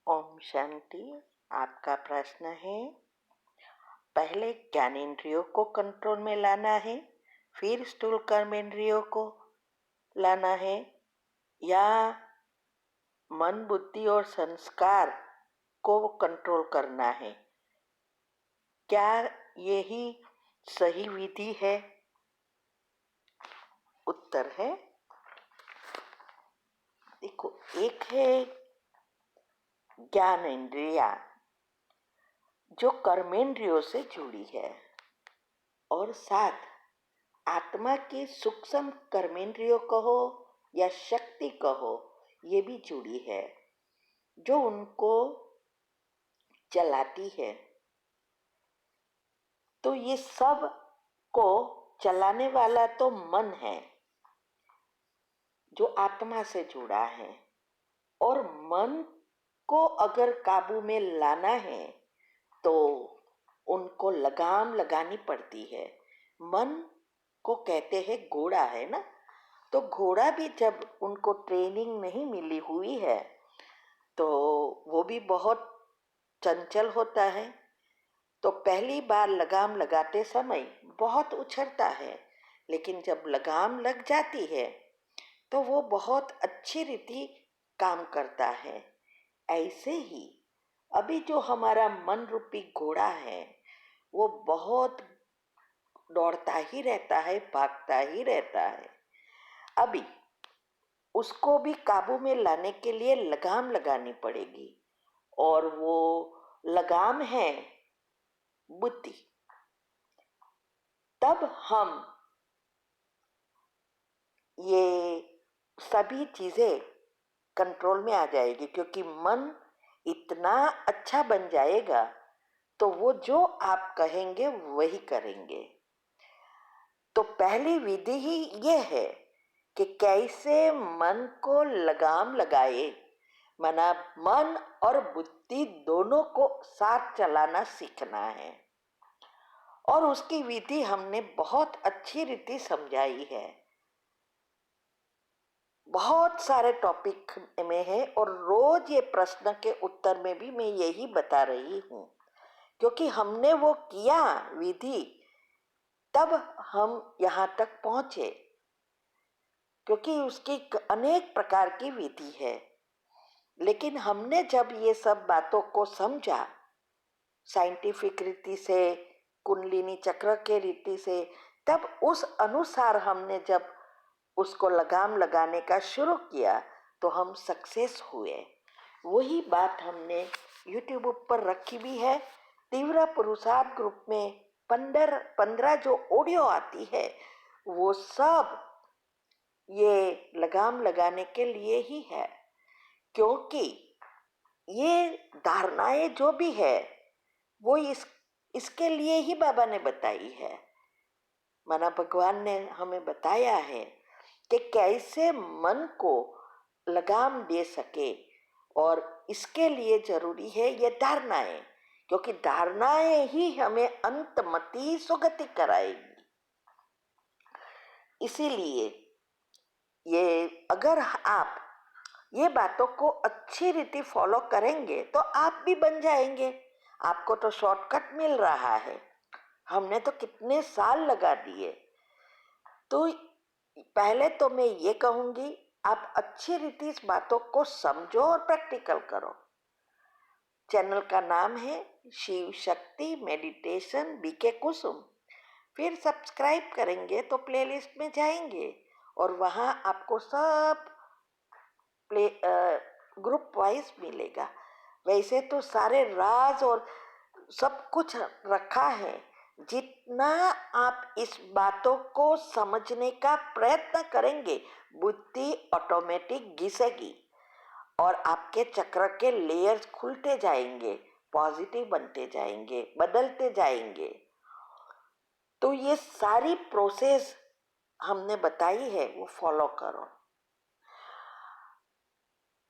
ओम शांति। आपका प्रश्न है, पहले ज्ञानेंद्रियों को कंट्रोल में लाना है, फिर स्थूल कर्मेंद्रियों को लाना है, या मन, बुद्धि और संस्कार को कंट्रोल करना है? क्या यही सही विधि है? उत्तर है, देखो, एक है ज्ञानेंद्रिया जो कर्मेंद्रियों से जुड़ी है, और साथ आत्मा की सूक्ष्म कर्मेंद्रियों कहो या शक्ति कहो, ये भी जुड़ी है, जो उनको चलाती है। तो ये सब को चलाने वाला तो मन है, जो आत्मा से जुड़ा है। और मन को अगर काबू में लाना है तो उनको लगाम लगानी पड़ती है। मन को कहते हैं घोड़ा, है ना? तो घोड़ा भी जब उनको ट्रेनिंग नहीं मिली हुई है तो वो भी बहुत चंचल होता है। तो पहली बार लगाम लगाते समय बहुत उछलता है, लेकिन जब लगाम लग जाती है तो वो बहुत अच्छी रीति काम करता है। ऐसे ही अभी जो हमारा मन रूपी घोड़ा है वो बहुत दौड़ता ही रहता है, भागता ही रहता है। अभी उसको भी काबू में लाने के लिए लगाम लगानी पड़ेगी, और वो लगाम है बुद्धि। तब हम ये सभी चीजें कंट्रोल में आ जाएगी, क्योंकि मन इतना अच्छा बन जाएगा तो वो जो आप कहेंगे वही करेंगे। तो पहली विधि ही ये है कि कैसे मन को लगाम लगाए, माना मन और बुद्धि दोनों को साथ चलाना सीखना है। और उसकी विधि हमने बहुत अच्छी रीति समझाई है, बहुत सारे टॉपिक में है, और रोज ये प्रश्न के उत्तर में भी मैं यही बता रही हूँ, क्योंकि हमने वो किया विधि, तब हम यहाँ तक पहुंचे। क्योंकि उसकी अनेक प्रकार की विधि है, लेकिन हमने जब ये सब बातों को समझा साइंटिफिक रीति से, कुंडलिनी चक्र के रीति से, तब उस अनुसार हमने जब उसको लगाम लगाने का शुरू किया तो हम सक्सेस हुए। वही बात हमने यूट्यूब पर रखी भी है। तीव्र पुरुषार्थ ग्रुप में 15 जो ऑडियो आती है वो सब ये लगाम लगाने के लिए ही है, क्योंकि ये धारणाएं जो भी है वो इसके लिए ही बाबा ने बताई है। माना भगवान ने हमें बताया है कि कैसे मन को लगाम दे सके, और इसके लिए जरूरी है ये धारणाएं, क्योंकि धारणाएं ही हमें अंतमति सुगति कराएगी। इसीलिए ये अगर आप ये बातों को अच्छी रीति फॉलो करेंगे तो आप भी बन जाएंगे। आपको तो शॉर्टकट मिल रहा है, हमने तो कितने साल लगा दिए। तो पहले तो मैं ये कहूंगी, आप अच्छी रीति इस बातों को समझो और प्रैक्टिकल करो। चैनल का नाम है शिव शक्ति मेडिटेशन बीके कुसुम। फिर सब्सक्राइब करेंगे तो प्लेलिस्ट में जाएंगे और वहाँ आपको सब ग्रुप वाइज मिलेगा। वैसे तो सारे राज और सब कुछ रखा है। जितना आप इस बातों को समझने का प्रयत्न करेंगे, बुद्धि ऑटोमेटिक घिसेगी और आपके चक्र के लेयर्स खुलते जाएंगे, पॉजिटिव बनते जाएंगे, बदलते जाएंगे। तो ये सारी प्रोसेस हमने बताई है, वो फॉलो करो।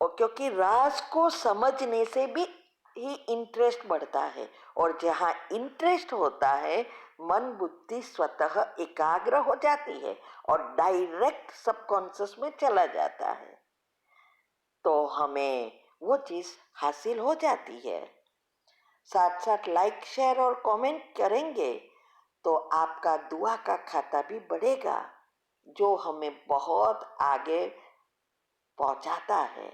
और क्योंकि राज को समझने से भी ही इंटरेस्ट बढ़ता है, और जहाँ इंटरेस्ट होता है मन बुद्धि स्वतः एकाग्र हो जाती है और डायरेक्ट सबकॉन्शियस में चला जाता है। तो हमें वो चीज़ हासिल हो जाती है। साथ साथ लाइक शेयर और कमेंट करेंगे तो आपका दुआ का खाता भी बढ़ेगा, जो हमें बहुत आगे पहुंचाता है।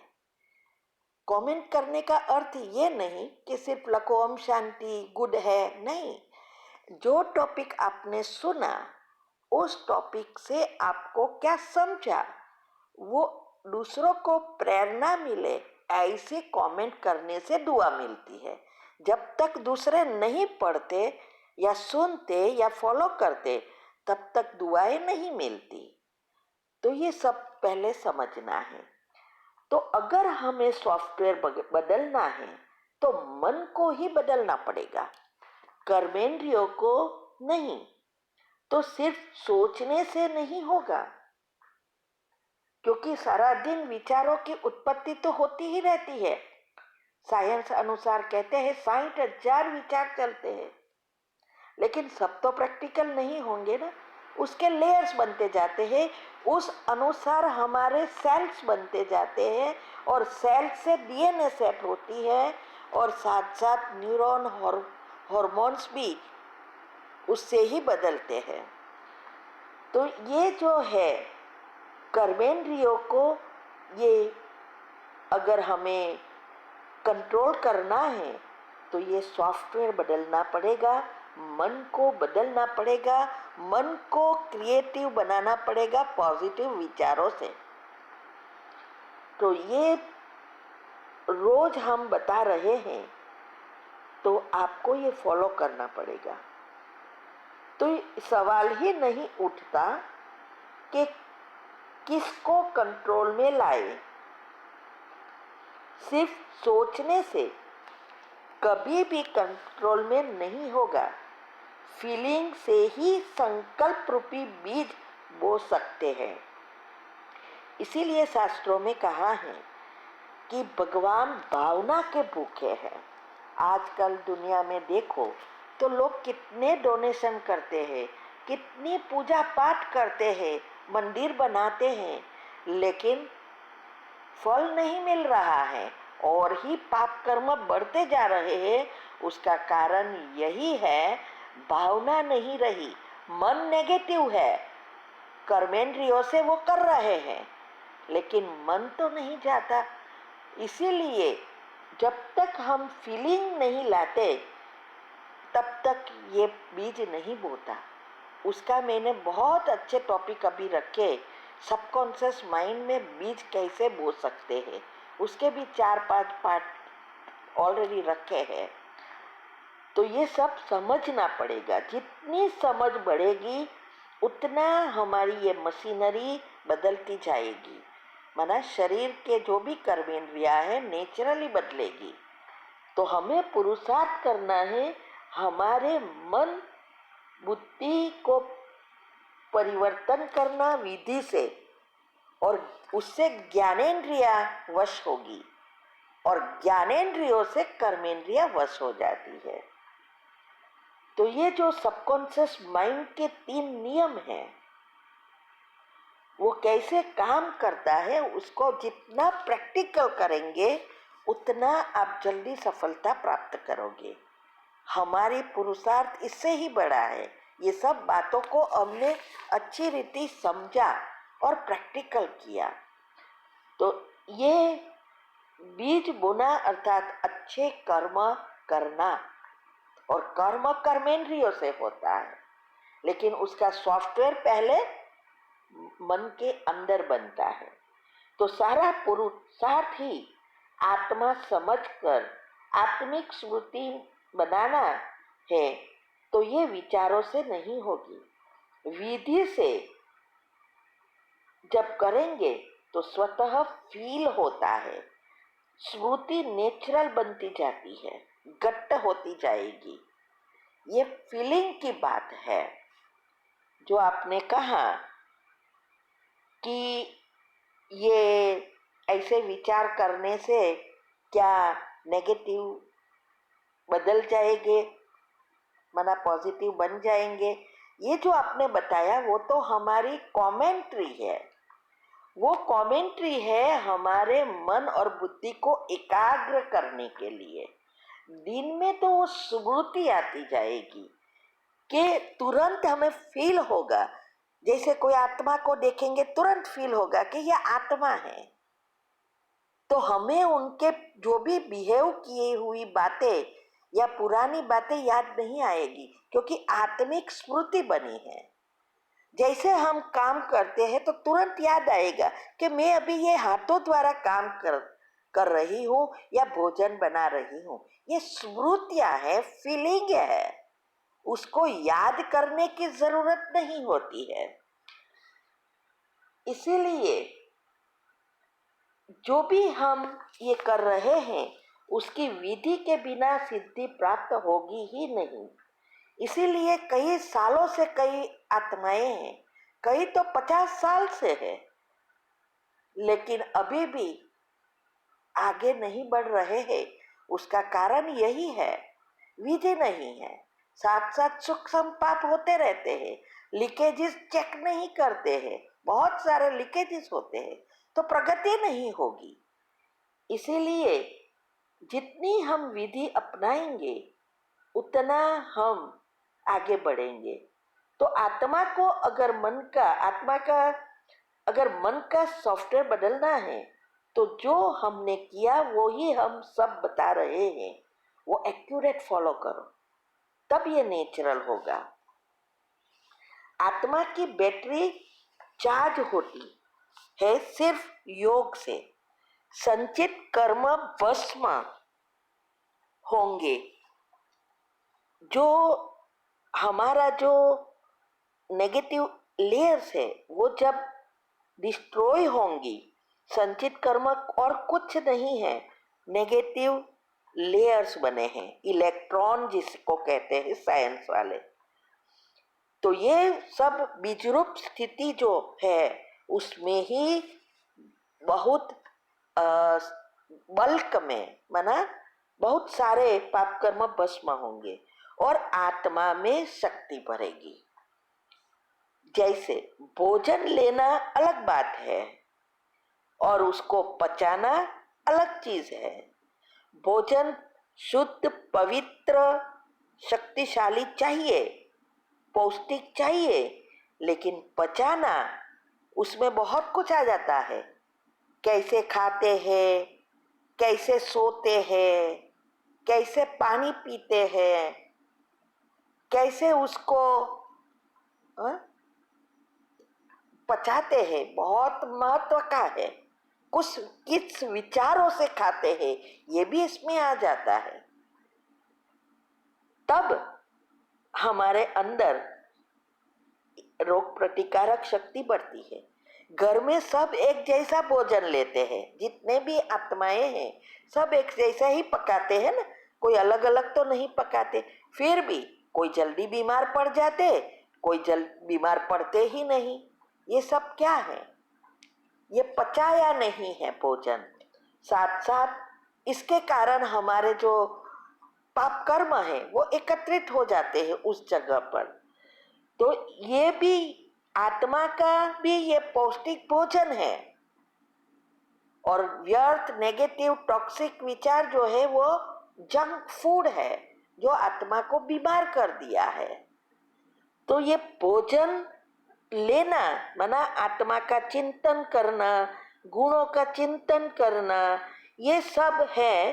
कमेंट करने का अर्थ ये नहीं कि सिर्फ लखो ओम शांति गुड है, नहीं। जो टॉपिक आपने सुना, उस टॉपिक से आपको क्या समझा, वो दूसरों को प्रेरणा मिले, ऐसे कमेंट करने से दुआ मिलती है। जब तक दूसरे नहीं पढ़ते या सुनते या फॉलो करते, तब तक दुआएं नहीं मिलती। तो ये सब पहले समझना है। तो अगर हमें सॉफ्टवेयर बदलना है तो मन को ही बदलना पड़ेगा, कर्मेंद्रियों को नहीं। तो सिर्फ सोचने से नहीं होगा, क्योंकि सारा दिन विचारों की उत्पत्ति तो होती ही रहती है। साइंस अनुसार कहते हैं 60,000 विचार चलते हैं, लेकिन सब तो प्रैक्टिकल नहीं होंगे ना। उसके लेयर्स बनते जाते हैं, उस अनुसार हमारे सेल्स बनते जाते हैं, और सेल से डीएनए सेट होती है, और साथ साथ न्यूरॉन हार्मोन्स भी उससे ही बदलते हैं। तो ये जो है कर्मेंद्रियों को, ये अगर हमें कंट्रोल करना है तो ये सॉफ्टवेयर बदलना पड़ेगा, मन को बदलना पड़ेगा, मन को क्रिएटिव बनाना पड़ेगा पॉजिटिव विचारों से। तो ये रोज हम बता रहे हैं, तो आपको ये फॉलो करना पड़ेगा। तो सवाल ही नहीं उठता कि किसको कंट्रोल में लाए। सिर्फ सोचने से कभी भी कंट्रोल में नहीं होगा। फीलिंग से ही संकल्प रूपी बीज बो सकते हैं। इसीलिए शास्त्रों में कहा है कि भगवान भावना के भूखे हैं। आजकल दुनिया में देखो तो लोग कितने डोनेशन करते हैं, कितनी पूजा पाठ करते हैं, मंदिर बनाते हैं, लेकिन फल नहीं मिल रहा है और ही पाप कर्म बढ़ते जा रहे हैं। उसका कारण यही है, भावना नहीं रही, मन नेगेटिव है। कर्मेंद्रियों से वो कर रहे हैं, लेकिन मन तो नहीं जाता। इसीलिए जब तक हम फीलिंग नहीं लाते, तब तक ये बीज नहीं बोता। उसका मैंने बहुत अच्छे टॉपिक अभी रखे, सबकॉन्शियस माइंड में बीज कैसे बो सकते हैं, उसके भी 4-5 पार्ट ऑलरेडी रखे हैं। तो ये सब समझना पड़ेगा। जितनी समझ बढ़ेगी उतना हमारी ये मशीनरी बदलती जाएगी। माना शरीर के जो भी कर्मेंद्रिया है नेचुरली बदलेगी। तो हमें पुरुषार्थ करना है, हमारे मन बुद्धि को परिवर्तन करना विधि से, और उससे ज्ञानेंद्रिया वश होगी, और ज्ञानेंद्रियों से कर्मेंद्रिया वश हो जाती है। तो ये जो सबकॉन्शियस माइंड के 3 नियम हैं, वो कैसे काम करता है, उसको जितना प्रैक्टिकल करेंगे उतना आप जल्दी सफलता प्राप्त करोगे। हमारी पुरुषार्थ इससे ही बड़ा है। ये सब बातों को हमने अच्छी रीति समझा और प्रैक्टिकल किया। तो ये बीज बोना अर्थात अच्छे कर्म करना, और कर्म कर्मेंद्रियों से होता है, लेकिन उसका सॉफ्टवेयर पहले मन के अंदर बनता है। तो सारा पुरुषार्थ ही आत्मा समझकर आत्मिक स्मृति बनाना है। तो ये विचारों से नहीं होगी, विधि से जब करेंगे तो स्वतः फील होता है। स्मृति नेचुरल बनती जाती है, गट्ट होती जाएगी। ये फीलिंग की बात है। जो आपने कहा कि ये ऐसे विचार करने से क्या नेगेटिव बदल जाएंगे, माना पॉजिटिव बन जाएंगे, ये जो आपने बताया वो तो हमारी कमेंट्री है। वो कमेंट्री है हमारे मन और बुद्धि को एकाग्र करने के लिए। दिन में तो वो स्मृति आती जाएगी कि तुरंत हमें फील होगा, जैसे कोई आत्मा को देखेंगे तुरंत फील होगा कि यह आत्मा है। तो हमें उनके जो भी बिहेव किए हुई बातें या पुरानी बातें याद नहीं आएगी, क्योंकि आत्मिक स्मृति बनी है। जैसे हम काम करते हैं तो तुरंत याद आएगा कि मैं अभी ये हाथों द्वारा काम कर रही हूँ या भोजन बना रही हूँ। ये स्मृतियाँ है, फीलिंग है, उसको याद करने की जरूरत नहीं होती है। इसीलिए जो भी हम ये कर रहे हैं उसकी विधि के बिना सिद्धि प्राप्त होगी ही नहीं। इसीलिए कई सालों से कई आत्माएं हैं, कई तो 50 साल से है, लेकिन अभी भी आगे नहीं बढ़ रहे हैं। उसका कारण यही है, विधि नहीं है। साथ साथ सूक्ष्म पाप होते रहते हैं, लीकेजेस चेक नहीं करते हैं, बहुत सारे लीकेजेस होते हैं, तो प्रगति नहीं होगी। इसीलिए जितनी हम विधि अपनाएंगे उतना हम आगे बढ़ेंगे। तो आत्मा का सॉफ्टवेयर बदलना है तो जो हमने किया वो ही हम सब बता रहे हैं, वो एक्यूरेट फॉलो करो, तब ये नेचुरल होगा। आत्मा की बैटरी चार्ज होती है सिर्फ योग से। संचित कर्म भस्म होंगे, जो हमारा जो नेगेटिव लेयर्स है वो जब डिस्ट्रॉय होंगी, संचित कर्म और कुछ नहीं है, नेगेटिव लेयर्स बने हैं, इलेक्ट्रॉन जिसको कहते हैं साइंस वाले। तो ये सब बीजरूप स्थिति जो है उसमें ही बहुत बल्क में माना बहुत सारे पाप कर्म भस्म होंगे और आत्मा में शक्ति भरेगी। जैसे भोजन लेना अलग बात है और उसको पचाना अलग चीज है। भोजन शुद्ध, पवित्र, शक्तिशाली चाहिए, पौष्टिक चाहिए, लेकिन पचाना उसमें बहुत कुछ आ जाता है। कैसे खाते हैं, कैसे सोते हैं, कैसे पानी पीते हैं, कैसे उसको पचाते हैं, बहुत महत्व का है। कुछ किस विचारों से खाते हैं ये भी इसमें आ जाता है। तब हमारे अंदर रोग प्रतिकारक शक्ति बढ़ती है। घर में सब एक जैसा भोजन लेते हैं, जितने भी आत्माएं हैं सब एक जैसा ही पकाते हैं ना, कोई अलग अलग तो नहीं पकाते। फिर भी कोई जल्दी बीमार पड़ जाते, कोई बीमार पड़ते ही नहीं। ये सब क्या है? ये पचाया नहीं है भोजन। साथ साथ इसके कारण हमारे जो पाप कर्म है वो एकत्रित हो जाते हैं उस जगह पर। तो ये भी आत्मा का भी ये पौष्टिक भोजन है। और व्यर्थ, नेगेटिव, टॉक्सिक विचार जो है वो जंक फूड है जो आत्मा को बीमार कर दिया है। तो ये भोजन लेना माना आत्मा का चिंतन करना, गुणों का चिंतन करना, ये सब है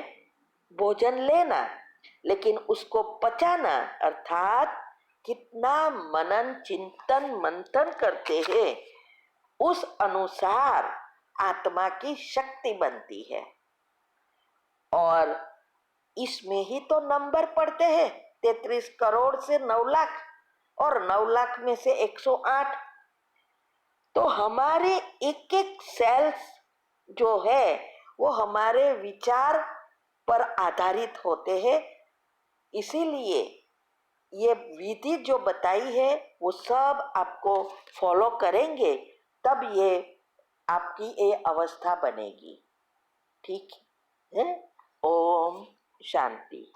भोजन लेना। लेकिन उसको पचाना अर्थात कितना मनन, चिंतन, मंथन करते हैं उस अनुसार आत्मा की शक्ति बनती है। और इसमें ही तो नंबर पड़ते हैं, 33 करोड़ से 9 लाख और 9 लाख में से 108। तो हमारे एक एक सेल्स जो है वो हमारे विचार पर आधारित होते हैं। इसीलिए ये विधि जो बताई है वो सब आपको फॉलो करेंगे तब ये आपकी ये अवस्था बनेगी। ठीक है? ओम शांति।